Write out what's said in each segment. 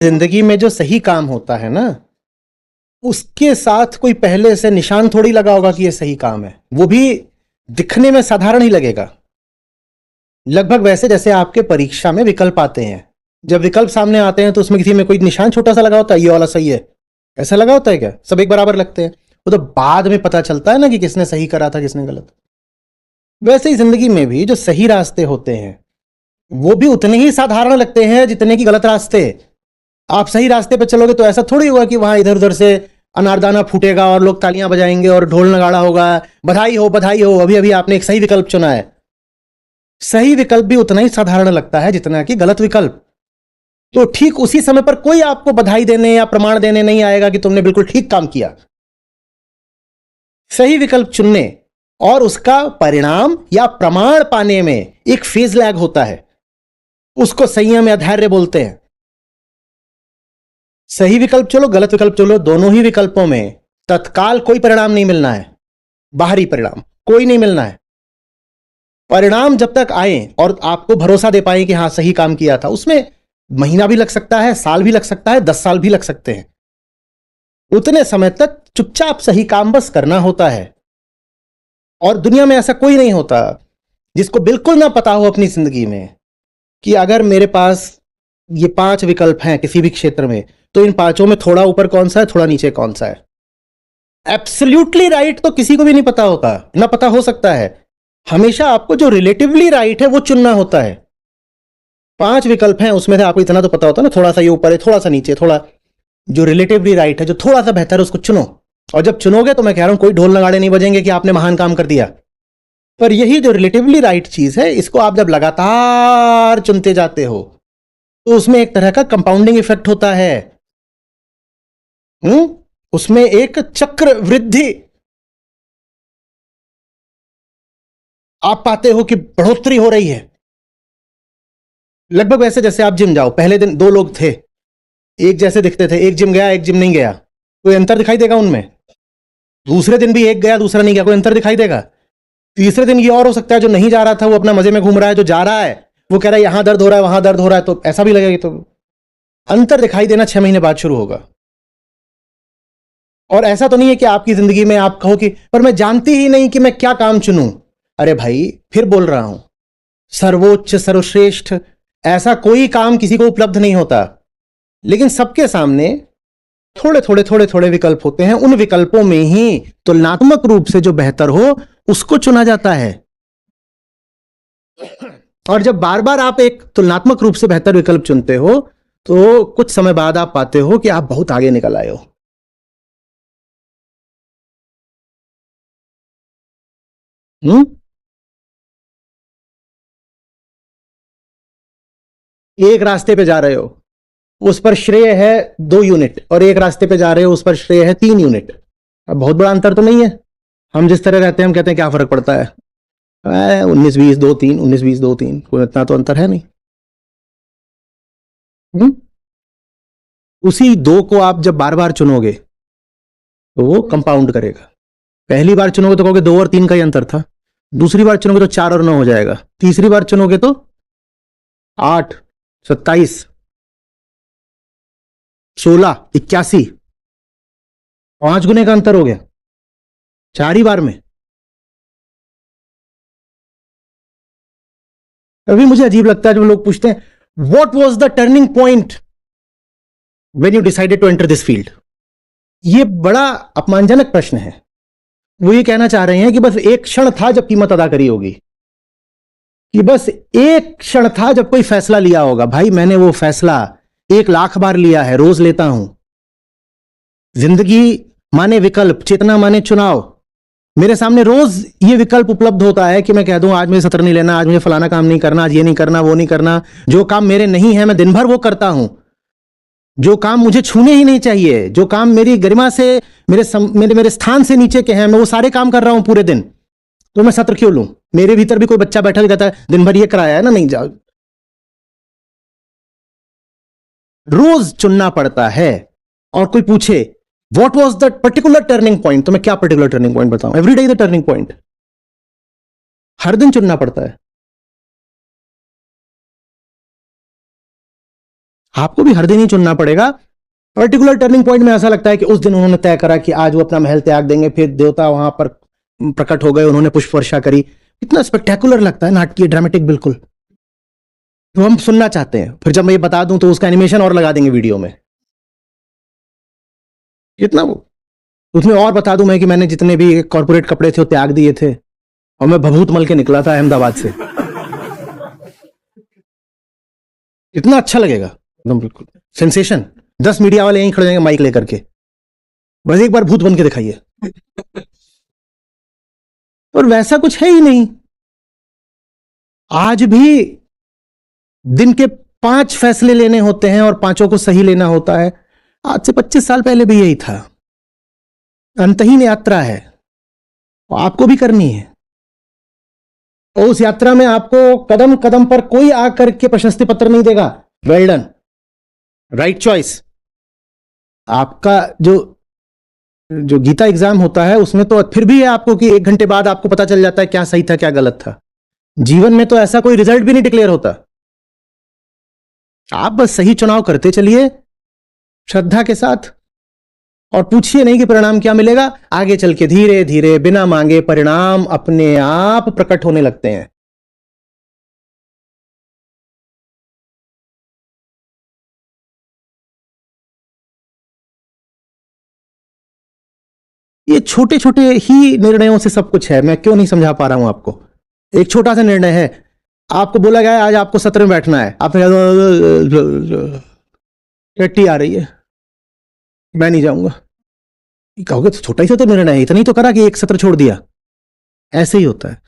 जिंदगी में जो सही काम होता है ना, उसके साथ कोई पहले से निशान थोड़ी लगा होगा कि ये सही काम है। वो भी दिखने में साधारण ही लगेगा, लगभग वैसे जैसे आपके परीक्षा में विकल्प आते हैं। जब विकल्प सामने आते हैं तो उसमें किसी में कोई निशान छोटा सा लगा होता है, ये वाला सही है, ऐसा लगा होता है क्या? सब एक बराबर लगते हैं। वो तो बाद में पता चलता है ना कि किसने सही करा था किसने गलत। वैसे ही जिंदगी में भी जो सही रास्ते होते हैं वो भी उतने ही साधारण लगते हैं जितने कि गलत रास्ते। आप सही रास्ते पर चलोगे तो ऐसा थोड़ी होगा कि वहां इधर उधर से अनारदाना फूटेगा और लोग तालियां बजाएंगे और ढोल नगाड़ा होगा, बधाई हो बधाई हो, अभी अभी आपने एक सही विकल्प चुना है। सही विकल्प भी उतना ही साधारण लगता है जितना कि गलत विकल्प। तो ठीक उसी समय पर कोई आपको बधाई देने या प्रमाण देने नहीं आएगा कि तुमने बिल्कुल ठीक काम किया। सही विकल्प चुनने और उसका परिणाम या प्रमाण पाने में एक फेज लैग होता है, उसको संयम या धैर्य बोलते हैं। सही विकल्प चलो गलत विकल्प चलो, दोनों ही विकल्पों में तत्काल कोई परिणाम नहीं मिलना है, बाहरी परिणाम कोई नहीं मिलना है। परिणाम जब तक आए और आपको भरोसा दे पाए कि हां सही काम किया था, उसमें महीना भी लग सकता है, साल भी लग सकता है, 10 साल भी लग सकते हैं। उतने समय तक चुपचाप सही काम बस करना होता है। और दुनिया में ऐसा कोई नहीं होता जिसको बिल्कुल ना पता हो अपनी जिंदगी में कि अगर मेरे पास ये 5 विकल्प हैं किसी भी क्षेत्र में, तो इन 5 में थोड़ा ऊपर कौन सा है, थोड़ा नीचे कौन सा है। एब्सोल्युटली राइट तो किसी को भी नहीं पता होता, ना पता हो सकता है। हमेशा आपको जो रिलेटिवली राइट है वो चुनना होता है। 5 विकल्प हैं, उसमें से आपको इतना तो पता होता है ना, थोड़ा सा ये ऊपर है, थोड़ा सा नीचे, थोड़ा जो रिलेटिवली राइट है, जो थोड़ा सा बेहतर है, उसको चुनो। और जब चुनोगे तो मैं कह रहा हूं कोई ढोल नगाड़े नहीं बजेंगे कि आपने महान काम कर दिया। पर यही जो रिलेटिवली राइट चीज है, इसको आप जब लगातार चुनते जाते हो तो उसमें एक तरह का कंपाउंडिंग इफेक्ट होता है। उसमें एक चक्र वृद्धि आप पाते हो कि बढ़ोतरी हो रही है। लगभग वैसे जैसे आप जिम जाओ, पहले दिन 2 लोग थे, एक जैसे दिखते थे, एक जिम गया एक जिम नहीं गया, कोई अंतर दिखाई देगा उनमें? दूसरे दिन भी एक गया दूसरा नहीं गया, कोई अंतर दिखाई देगा? तीसरे दिन ये और हो सकता है, जो नहीं जा रहा था वो अपना मजे में घूम रहा है, जो जा रहा है वो कह रहा है यहां दर्द हो रहा है वहां दर्द हो रहा है, तो ऐसा भी लगेगा। तो अंतर दिखाई देना 6 महीने बाद शुरू होगा। और ऐसा तो नहीं है कि आपकी जिंदगी में आप कहो कि पर मैं जानती ही नहीं कि मैं क्या काम चुनूं। अरे भाई, फिर बोल रहा हूं, सर्वोच्च सर्वश्रेष्ठ ऐसा कोई काम किसी को उपलब्ध नहीं होता, लेकिन सबके सामने थोड़े थोड़े थोड़े थोड़े विकल्प होते हैं। उन विकल्पों में ही तुलनात्मक रूप से जो बेहतर हो उसको चुना जाता है। और जब बार बार आप एक तुलनात्मक रूप से बेहतर विकल्प चुनते हो तो कुछ समय बाद आप पाते हो कि आप बहुत आगे निकल आए हो। एक रास्ते पे जा रहे हो, उस पर श्रेय है 2 यूनिट, और एक रास्ते पे जा रहे हो उस पर श्रेय है 3 यूनिट। अब बहुत बड़ा अंतर तो नहीं है। हम जिस तरह रहते हैं हम कहते हैं क्या फर्क पड़ता है, 19-20-2-3, 19-20-2-3, कोई इतना तो अंतर है नहीं। उसी 2 को आप जब बार बार चुनोगे तो वो कंपाउंड करेगा। पहली बार चुनोगे तो कहोगे 2 और 3 का ही अंतर था, दूसरी बार चुनोगे तो 4 और 9 हो जाएगा, तीसरी बार चुनोगे तो 8, 27, 16, 81, 5 गुने का अंतर हो गया 4 ही बार में। अभी मुझे अजीब लगता है जब लोग पूछते हैं what was the turning point when you decided to enter this field. ये बड़ा अपमानजनक प्रश्न है। वो ये कहना चाह रहे हैं कि बस एक क्षण था जब कीमत अदा करी होगी, कि बस एक क्षण था जब कोई फैसला लिया होगा। भाई मैंने वो फैसला 1 लाख बार लिया है, रोज लेता हूं। जिंदगी माने विकल्प, चेतना माने चुनाव। मेरे सामने रोज ये विकल्प उपलब्ध होता है कि मैं कह दूं आज मुझे सत्र नहीं लेना, आज मुझे फलाना काम नहीं करना, आज ये नहीं करना वो नहीं करना। जो काम मेरे नहीं है मैं दिन भर वो करता हूं। जो काम मुझे छूने ही नहीं चाहिए, जो काम मेरी गरिमा से मेरे स्थान से नीचे के हैं, मैं वो सारे काम कर रहा हूं पूरे दिन, तो मैं सत्र क्यों लूं? मेरे भीतर भी कोई बच्चा बैठा भी कहता है दिन भर ये कराया है ना, नहीं जाओ। रोज चुनना पड़ता है। और कोई पूछे what was the particular turning point, तो मैं क्या पर्टिकुलर टर्निंग पॉइंट बताऊं? Every day the turning point, हर दिन चुनना पड़ता है। आपको भी हर दिन ही चुनना पड़ेगा। पर्टिकुलर टर्निंग पॉइंट में ऐसा लगता है कि उस दिन उन्होंने तय करा कि आज वो अपना महल त्याग देंगे, फिर देवता वहां पर प्रकट हो गए, उन्होंने पुष्प वर्षा करी। इतना स्पेक्टेकुलर लगता है, नाटकीय, ड्रामेटिक बिल्कुल, तो हम सुनना चाहते हैं। फिर जब मैं ये बता दूं तो उसका एनिमेशन और लगा देंगे वीडियो में, इतना वो उसमें और बता दूं मैं कि मैंने जितने भी कॉर्पोरेट कपड़े थे वो त्याग दिए थे और मैं भभूत मल के निकला था अहमदाबाद से। इतना अच्छा लगेगा एकदम, बिल्कुल सेंसेशन। 10 मीडिया वाले यहीं खड़े रहेंगे माइक लेकर के, बस एक बार भूत बन के दिखाइए। और वैसा कुछ है ही नहीं। आज भी दिन के 5 फैसले लेने होते हैं और 5 को सही लेना होता है। आज से 25 साल पहले भी यही था। अंतहीन यात्रा है, आपको भी करनी है। और उस यात्रा में आपको कदम कदम पर कोई आकर के प्रशस्ति पत्र नहीं देगा, वेल डन, राइट चॉइस। आपका जो गीता एग्जाम होता है उसमें तो फिर भी है आपको कि 1 घंटे बाद आपको पता चल जाता है क्या सही था क्या गलत था। जीवन में तो ऐसा कोई रिजल्ट भी नहीं डिक्लेयर होता। आप बस सही चुनाव करते चलिए श्रद्धा के साथ, और पूछिए नहीं कि परिणाम क्या मिलेगा। आगे चल के धीरे धीरे बिना मांगे परिणाम अपने आप प्रकट होने लगते हैं। ये छोटे छोटे ही निर्णयों से सब कुछ है। मैं क्यों नहीं समझा पा रहा हूं आपको। एक छोटा सा निर्णय है, आपको बोला गया है आज आपको सत्र में बैठना है, आपने कहा टट्टी आ रही है मैं नहीं जाऊंगा, कहोगे तो छोटा ही सा तो निर्णय है, इतना ही तो करा कि एक सत्र छोड़ दिया। ऐसे ही होता है।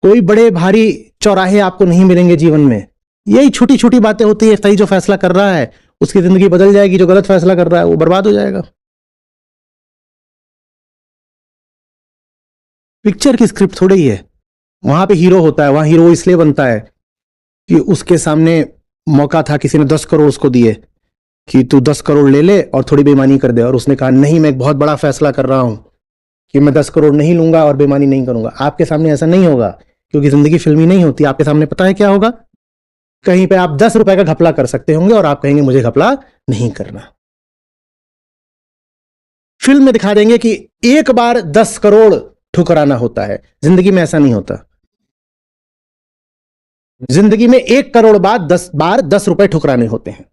कोई बड़े भारी चौराहे आपको नहीं मिलेंगे जीवन में। यही छोटी छोटी बातें होती है। सही जो फैसला कर रहा है उसकी जिंदगी बदल जाएगी, जो गलत फैसला कर रहा है वो बर्बाद हो जाएगा। पिक्चर की स्क्रिप्ट थोड़ी ही है। वहां पे हीरो होता है, वहां हीरो इसलिए बनता है कि उसके सामने मौका था, किसी ने 10 करोड़ उसको दिए कि तू 10 करोड़ ले ले और थोड़ी बेईमानी कर दे, और उसने कहा नहीं मैं एक बहुत बड़ा फैसला कर रहा हूं कि मैं 10 करोड़ नहीं लूंगा और बेईमानी नहीं करूंगा। आपके सामने ऐसा नहीं होगा, क्योंकि जिंदगी फिल्मी नहीं होती। आपके सामने पता है क्या होगा, कहीं पे आप 10 रुपए का घपला कर सकते होंगे और आप कहेंगे मुझे घपला नहीं करना। फिल्म में दिखा देंगे कि एक बार 10 करोड़ ठुकराना होता है, जिंदगी में ऐसा नहीं होता। जिंदगी में 1 करोड़ बाद 10 बार 10 रुपए ठुकराने होते हैं।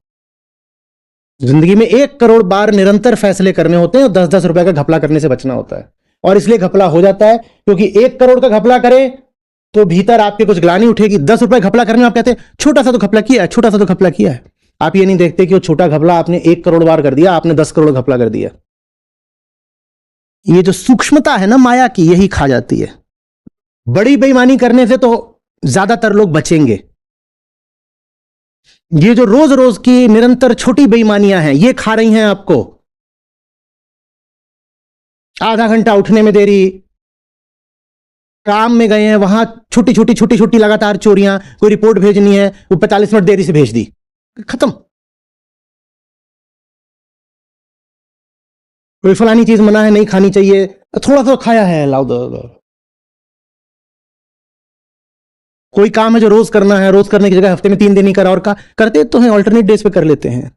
जिंदगी में 1 करोड़ बार निरंतर फैसले करने होते हैं और 10-10 रुपए का घपला करने से बचना होता है। और इसलिए घपला हो जाता है क्योंकि 1 करोड़ का घपला करें तो भीतर आपके कुछ ग्लानि उठेगी। 10 रुपए घपला करने में आप कहते हैं छोटा सा तो घपला किया है, छोटा सा तो घपला किया है। आप ये नहीं देखते कि वो छोटा घपला आपने 1 करोड़ बार कर दिया, आपने 10 करोड़ घपला कर दिया। ये जो सूक्ष्मता है ना माया की, यही खा जाती है। बड़ी बेईमानी करने से तो ज्यादातर लोग बचेंगे। ये जो रोज रोज की निरंतर छोटी बेईमानियां हैं ये खा रही हैं आपको। आधा घंटा उठने में देरी, काम में गए हैं वहां छोटी छोटी छोटी छोटी लगातार चोरियां, कोई रिपोर्ट भेजनी है वो 45 मिनट देरी से भेज दी, खत्म। कोई फलानी चीज मना है नहीं खानी चाहिए, थोड़ा सा खाया है लाओ दो। कोई काम है जो रोज करना है, रोज करने की जगह हफ्ते में 3 दिन ही करा, और करते तो हैं ऑल्टरनेट डेज पे कर लेते हैं।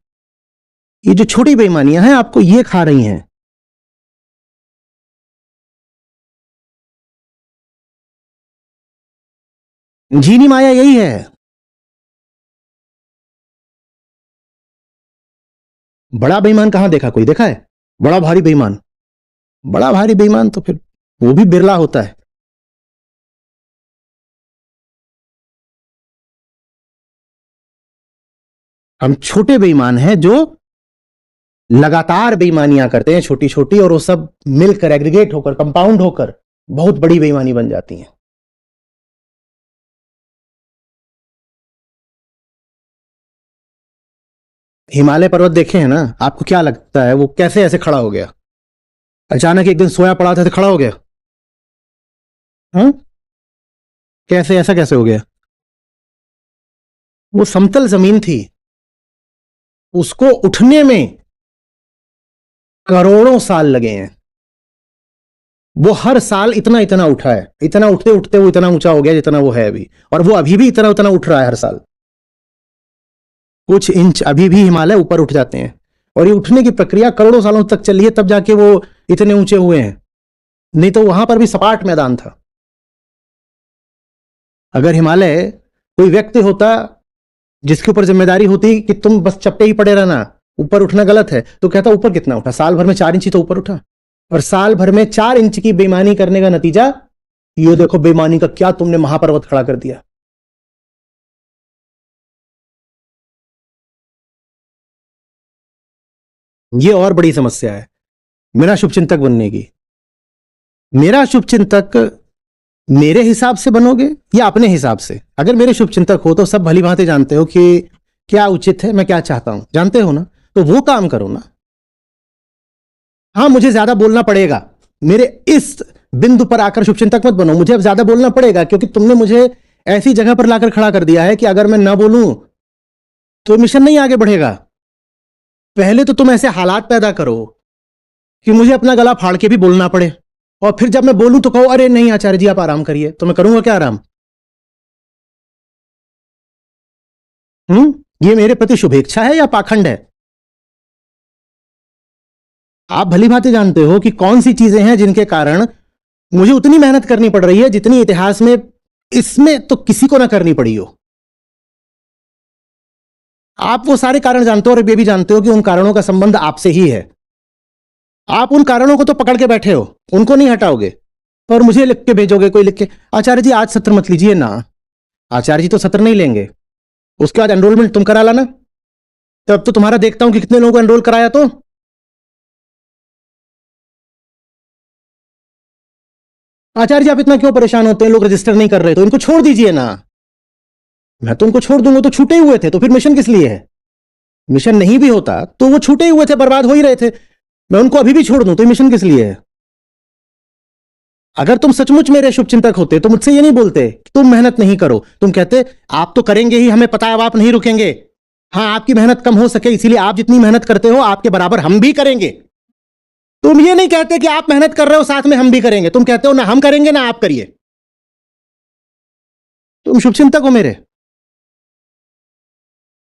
ये जो छोटी बेईमानियां हैं आपको ये खा रही हैं। जीनी माया यही है। बड़ा बेईमान कहां देखा, कोई देखा है बड़ा भारी बेईमान? बड़ा भारी बेईमान तो फिर वो भी बिरला होता है। हम छोटे बेईमान हैं जो लगातार बेईमानियां करते हैं छोटी छोटी, और वो सब मिलकर एग्रीगेट होकर कंपाउंड होकर बहुत बड़ी बेईमानी बन जाती हैं। हिमालय पर्वत देखे हैं ना, आपको क्या लगता है वो कैसे ऐसे खड़ा हो गया? अचानक एक दिन सोया पड़ा था तो खड़ा हो गया? हाँ, कैसे, ऐसा कैसे हो गया? वो समतल जमीन थी, उसको उठने में करोड़ों साल लगे हैं। वो हर साल इतना इतना उठा है, इतना उठते उठते वो इतना ऊंचा हो गया जितना वो है अभी, और वो अभी भी इतना उतना उठ रहा है हर साल। कुछ इंच अभी भी हिमालय ऊपर उठ जाते हैं, और ये उठने की प्रक्रिया करोड़ों सालों तक चली है, तब जाके वो इतने ऊंचे हुए हैं, नहीं तो वहां पर भी सपाट मैदान था। अगर हिमालय कोई व्यक्ति होता जिसके ऊपर जिम्मेदारी होती कि तुम बस चप्पे ही पड़े रहना, ऊपर उठना गलत है, तो कहता ऊपर कितना उठा, साल भर में 4 इंच ही तो ऊपर उठा। और साल भर में 4 इंच की बेईमानी करने का नतीजा ये देखो, बेईमानी का क्या तुमने महापर्वत खड़ा कर दिया। ये और बड़ी समस्या है मेरा शुभचिंतक बनने की। मेरा शुभचिंतक मेरे हिसाब से बनोगे या अपने हिसाब से? अगर मेरे शुभचिंतक हो तो सब भली भांति जानते हो कि क्या उचित है, मैं क्या चाहता हूं, जानते हो ना, तो वो काम करो ना। हाँ, मुझे ज्यादा बोलना पड़ेगा, मेरे इस बिंदु पर आकर शुभचिंतक मत बनो, मुझे अब ज्यादा बोलना पड़ेगा, क्योंकि तुमने मुझे ऐसी जगह पर लाकर खड़ा कर दिया है कि अगर मैं ना बोलूं तो मिशन नहीं आगे बढ़ेगा। पहले तो तुम ऐसे हालात पैदा करो कि मुझे अपना गला फाड़ के भी बोलना पड़े, और फिर जब मैं बोलूं तो कहो अरे नहीं आचार्य जी आप आराम करिए, तो मैं करूंगा क्या आराम? ये मेरे प्रति शुभेच्छा है या पाखंड है? आप भली भांति जानते हो कि कौन सी चीजें हैं जिनके कारण मुझे उतनी मेहनत करनी पड़ रही है जितनी इतिहास में इसमें तो किसी को ना करनी पड़ी हो। आप वो सारे कारण जानते हो, और ये भी जानते हो कि उन कारणों का संबंध आपसे ही है। आप उन कारणों को तो पकड़ के बैठे हो, उनको नहीं हटाओगे, और मुझे लिख के भेजोगे, कोई लिख के आचार्य जी आज सत्र मत लीजिए ना। आचार्य जी तो सत्र नहीं लेंगे, उसके बाद एनरोलमेंट तुम करा लाना, तब तो तुम्हारा देखता हूं कि कितने लोगों को एनरोल कराया। तो आचार्य जी आप इतना क्यों परेशान होते हैं, लोग रजिस्टर नहीं कर रहे, तो इनको छोड़ दीजिए ना। मैं तो उनको छोड़ दूंगा, तो छूटे हुए थे, तो फिर मिशन किस लिए है? मिशन नहीं भी होता तो वो छूटे हुए थे, बर्बाद हो ही रहे थे, मैं उनको अभी भी छोड़ दूं तो मिशन किस लिए है? अगर तुम सचमुच मेरे शुभचिंतक होते तो मुझसे ये नहीं बोलते कि तुम मेहनत नहीं करो, तुम कहते आप तो करेंगे ही, हमें पता है अब आप नहीं रुकेंगे। हाँ, आपकी मेहनत कम हो सके इसीलिए आप जितनी मेहनत करते हो आपके बराबर हम भी करेंगे। तुम ये नहीं कहते कि आप मेहनत कर रहे हो साथ में हम भी करेंगे, तुम कहते हो ना हम करेंगे ना आप करिए। तुम शुभचिंतक हो मेरे।